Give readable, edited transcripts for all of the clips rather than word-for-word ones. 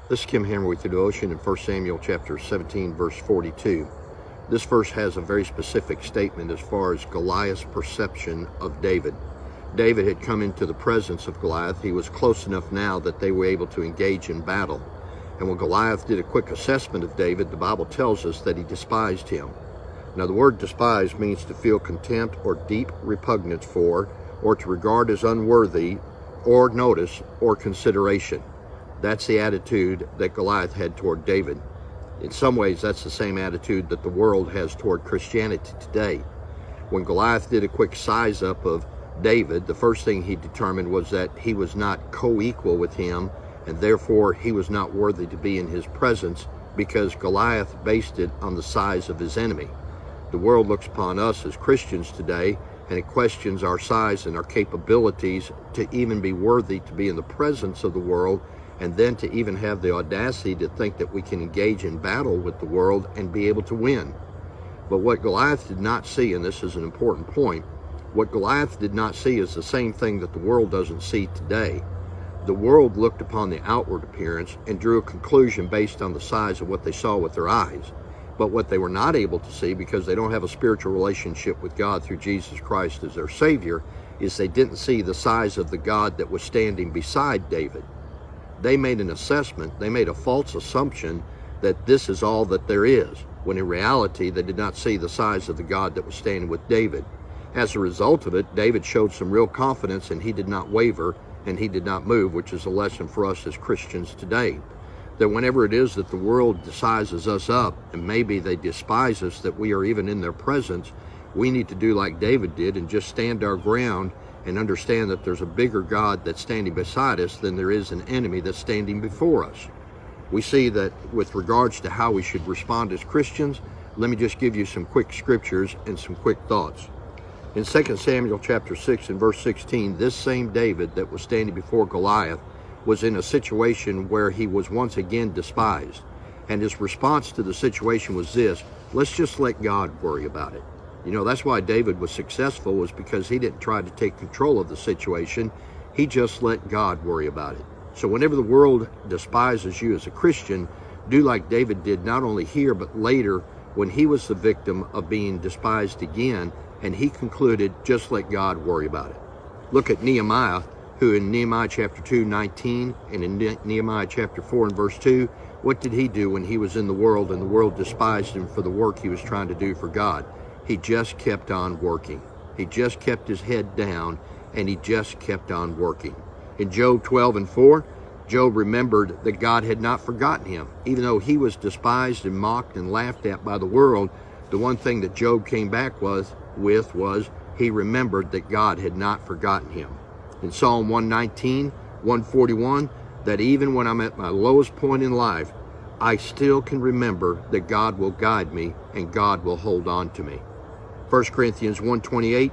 This is Kim Hammer with the devotion in 1 Samuel chapter 17, verse 42. This verse has a very specific statement as far as Goliath's perception of David. David had come into the presence of Goliath. He was close enough now that they were able to engage in battle. And when Goliath did a quick assessment of David, the Bible tells us that he despised him. Now, the word despise means to feel contempt or deep repugnance for, or to regard as unworthy, or notice, or consideration. That's the attitude that Goliath had toward David. In some ways, that's the same attitude that the world has toward Christianity today. When Goliath did a quick size up of David, the first thing he determined was that he was not co-equal with him, and therefore he was not worthy to be in his presence, because Goliath based it on the size of his enemy. The world looks upon us as Christians today, and it questions our size and our capabilities to even be worthy to be in the presence of the world, and then to even have the audacity to think that we can engage in battle with the world and be able to win. But what Goliath did not see, and this is an important point, what Goliath did not see is the same thing that the world doesn't see today. The world looked upon the outward appearance and drew a conclusion based on the size of what they saw with their eyes. But what they were not able to see, because they don't have a spiritual relationship with God through Jesus Christ as their Savior, is they didn't see the size of the God that was standing beside David. They made an assessment, they made a false assumption that this is all that there is, when in reality they did not see the size of the God that was standing with David. As a result of it, David showed some real confidence, and he did not waver and he did not move, which is a lesson for us as Christians today. That whenever it is that the world sizes us up, and maybe they despise us, that we are even in their presence, we need to do like David did and just stand our ground and understand that there's a bigger God that's standing beside us than there is an enemy that's standing before us. We see that with regards to how we should respond as Christians, let me just give you some quick scriptures and some quick thoughts. In 2 Samuel chapter 6 and verse 16, this same David that was standing before Goliath was in a situation where he was once again despised. And his response to the situation was this: let's just let God worry about it. You know, that's why David was successful, was because he didn't try to take control of the situation. He just let God worry about it. So whenever the world despises you as a Christian, do like David did, not only here, but later when he was the victim of being despised again, and he concluded, just let God worry about it. Look at Nehemiah, who in Nehemiah chapter 2:19 and in Nehemiah chapter 4 and verse 2, what did he do when he was in the world and the world despised him for the work he was trying to do for God? He just kept on working. He just kept his head down, and he just kept on working. In Job 12 and 4, Job remembered that God had not forgotten him. Even though he was despised and mocked and laughed at by the world, the one thing that Job came back with was he remembered that God had not forgotten him. In Psalm 119, 141, that even when I'm at my lowest point in life, I still can remember that God will guide me and God will hold on to me. 1 Corinthians 1:28,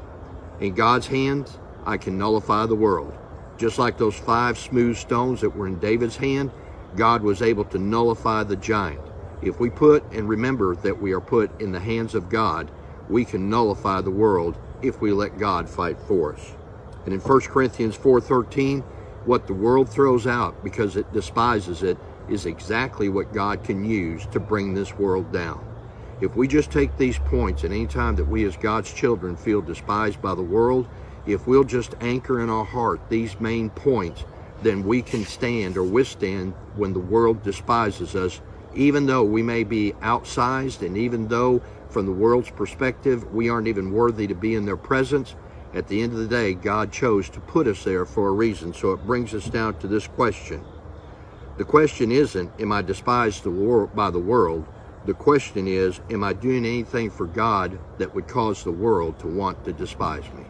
in God's hands I can nullify the world. Just like those 5 smooth stones that were in David's hand, God was able to nullify the giant. If we put and remember that we are put in the hands of God, we can nullify the world if we let God fight for us. And in 1 Corinthians 4:13, what the world throws out because it despises it is exactly what God can use to bring this world down. If we just take these points, and any time that we as God's children feel despised by the world, if we'll just anchor in our heart these main points, then we can stand or withstand when the world despises us, even though we may be outsized, and even though from the world's perspective we aren't even worthy to be in their presence. At the end of the day, God chose to put us there for a reason. So it brings us down to this question. The question isn't, am I despised by the world? The question is, am I doing anything for God that would cause the world to want to despise me?